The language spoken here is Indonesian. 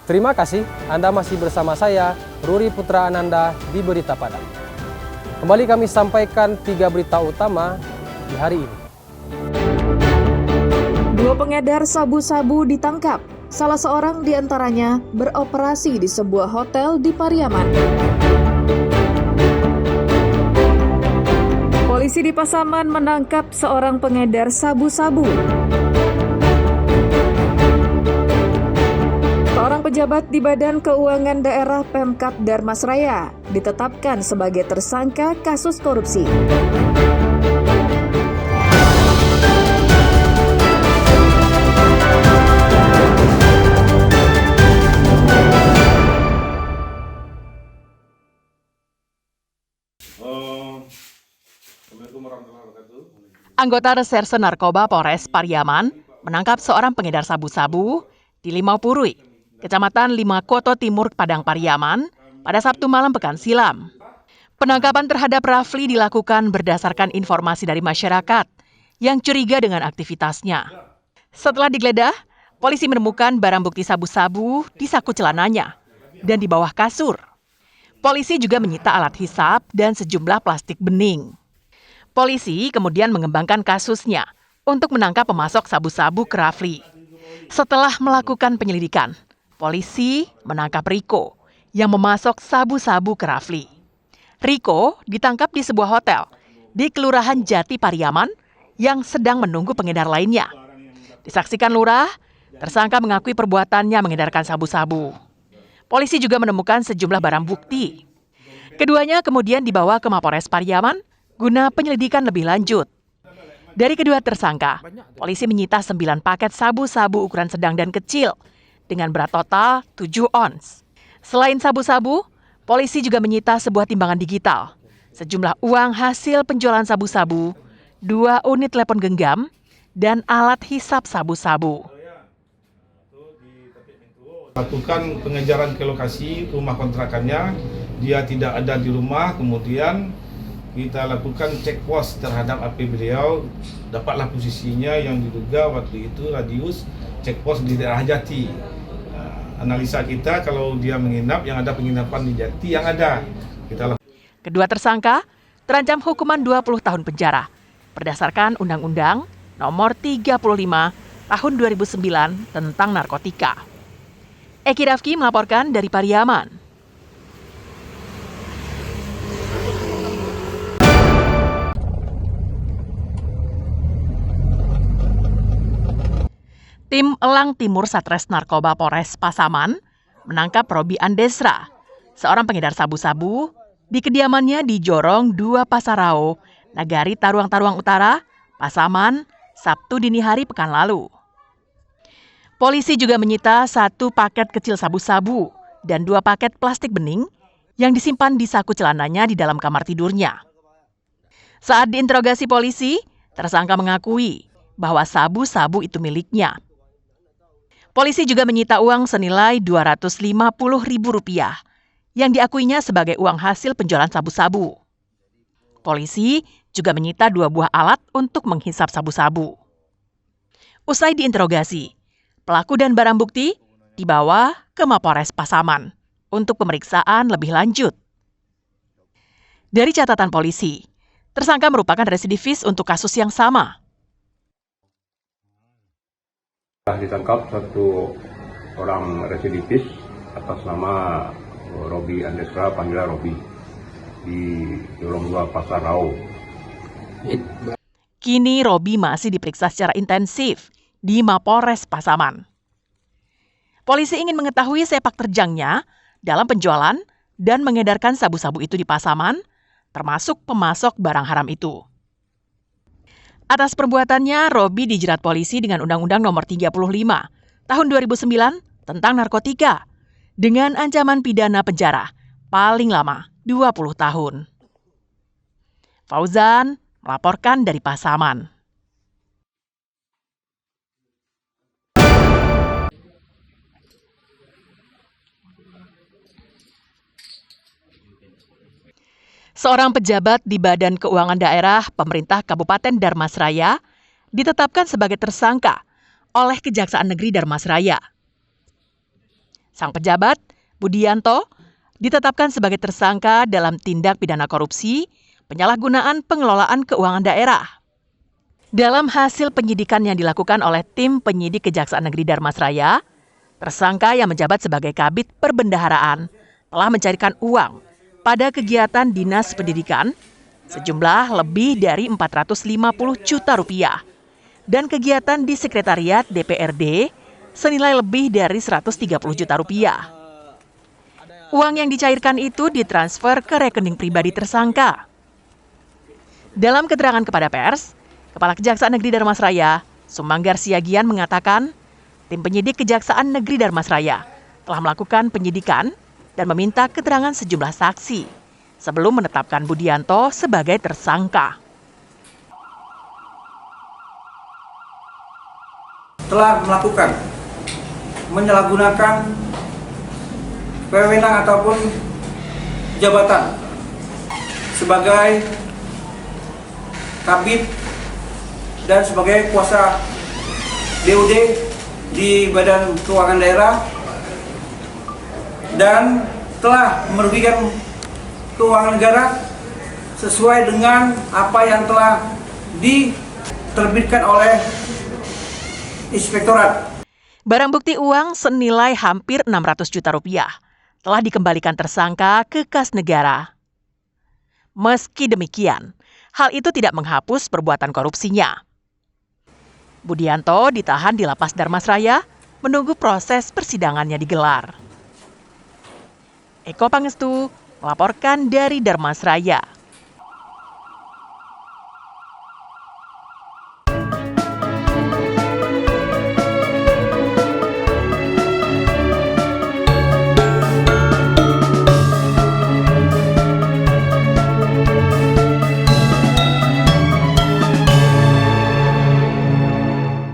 Terima kasih Anda masih bersama saya, Ruri Putra Ananda di Berita Padang. Kembali kami sampaikan 3 berita utama di hari ini. 2 pengedar sabu-sabu ditangkap. Salah seorang di antaranya beroperasi di sebuah hotel di Pariaman. Polisi di Pasaman menangkap seorang pengedar sabu-sabu. Seorang pejabat di Badan Keuangan Daerah Pemkab Darmasraya ditetapkan sebagai tersangka kasus korupsi. Anggota Reserse Narkoba Polres Pariaman menangkap seorang pengedar sabu-sabu di Limaupurui, Kecamatan Limakoto Timur, Padang Pariaman, pada Sabtu malam pekan silam. Penangkapan terhadap Rafli dilakukan berdasarkan informasi dari masyarakat yang curiga dengan aktivitasnya. Setelah digeledah, polisi menemukan barang bukti sabu-sabu di saku celananya dan di bawah kasur. Polisi juga menyita alat hisap dan sejumlah plastik bening. Polisi kemudian mengembangkan kasusnya untuk menangkap pemasok sabu-sabu ke Rafli. Setelah melakukan penyelidikan, polisi menangkap Riko yang memasok sabu-sabu ke Rafli. Riko ditangkap di sebuah hotel di Kelurahan Jati Pariaman yang sedang menunggu pengedar lainnya. Disaksikan lurah, tersangka mengakui perbuatannya mengedarkan sabu-sabu. Polisi juga menemukan sejumlah barang bukti. Keduanya kemudian dibawa ke Mapores Pariaman guna penyelidikan lebih lanjut. Dari kedua tersangka, polisi menyita 9 paket sabu-sabu ukuran sedang dan kecil dengan berat total 7 ons. Selain sabu-sabu, polisi juga menyita sebuah timbangan digital, sejumlah uang hasil penjualan sabu-sabu, 2 unit telepon genggam, dan alat hisap sabu-sabu. Lakukan pengejaran ke lokasi rumah kontrakannya, dia tidak ada di rumah, kemudian kita lakukan cek pos terhadap AP beliau, dapatlah posisinya yang diduga waktu itu radius cek pos di daerah Jati. Analisa kita kalau dia menginap, yang ada penginapan di Jati yang ada. Kedua tersangka terancam hukuman 20 tahun penjara berdasarkan Undang-Undang Nomor 35 Tahun 2009 tentang narkotika. Eki Rafki melaporkan dari Pariaman. Tim Elang Timur Satres Narkoba Polres Pasaman menangkap Robi Andesra, seorang pengedar sabu-sabu di kediamannya di Jorong 2 Pasarao, Nagari Taruang-Taruang Utara, Pasaman, Sabtu dini hari pekan lalu. Polisi juga menyita 1 paket kecil sabu-sabu dan 2 paket plastik bening yang disimpan di saku celananya di dalam kamar tidurnya. Saat diinterogasi polisi, tersangka mengakui bahwa sabu-sabu itu miliknya. Polisi juga menyita uang senilai Rp250.000 yang diakuinya sebagai uang hasil penjualan sabu-sabu. Polisi juga menyita 2 buah alat untuk menghisap sabu-sabu. Usai diinterogasi, pelaku dan barang bukti dibawa ke Mapores Pasaman untuk pemeriksaan lebih lanjut. Dari catatan polisi, tersangka merupakan residivis untuk kasus yang sama. Ditangkap 1 orang residivis atas nama Robi Andesra, panggilan Robi, di Jorong 2 Pasarao. Kini Robi masih diperiksa secara intensif di Mapores Pasaman. Polisi ingin mengetahui sepak terjangnya dalam penjualan dan mengedarkan sabu-sabu itu di Pasaman, termasuk pemasok barang haram itu. Atas perbuatannya, Robi dijerat polisi dengan Undang-Undang Nomor 35 Tahun 2009 tentang narkotika dengan ancaman pidana penjara paling lama 20 tahun. Fauzan melaporkan dari Pasaman. Seorang pejabat di Badan Keuangan Daerah Pemerintah Kabupaten Darmasraya ditetapkan sebagai tersangka oleh Kejaksaan Negeri Darmasraya. Sang pejabat, Budianto, ditetapkan sebagai tersangka dalam tindak pidana korupsi, penyalahgunaan pengelolaan keuangan daerah. Dalam hasil penyidikan yang dilakukan oleh tim penyidik Kejaksaan Negeri Darmasraya, tersangka yang menjabat sebagai Kabid Perbendaharaan telah mencarikan uang pada kegiatan Dinas Pendidikan sejumlah lebih dari 450 juta rupiah dan kegiatan di Sekretariat DPRD senilai lebih dari 130 juta rupiah. Uang yang dicairkan itu ditransfer ke rekening pribadi tersangka. Dalam keterangan kepada pers, Kepala Kejaksaan Negeri Darmasraya, Sumanggar Siagian mengatakan, tim penyidik Kejaksaan Negeri Darmasraya telah melakukan penyidikan dan meminta keterangan sejumlah saksi sebelum menetapkan Budianto sebagai tersangka. Telah melakukan menyalahgunakan wewenang ataupun jabatan sebagai Kabid dan sebagai kuasa BUD di Badan Keuangan Daerah dan telah merugikan keuangan negara sesuai dengan apa yang telah diterbitkan oleh Inspektorat. Barang bukti uang senilai hampir 600 juta rupiah telah dikembalikan tersangka ke kas negara. Meski demikian, hal itu tidak menghapus perbuatan korupsinya. Budianto ditahan di Lapas Darmasraya menunggu proses persidangannya digelar. Eko Pangestu melaporkan dari Darmasraya.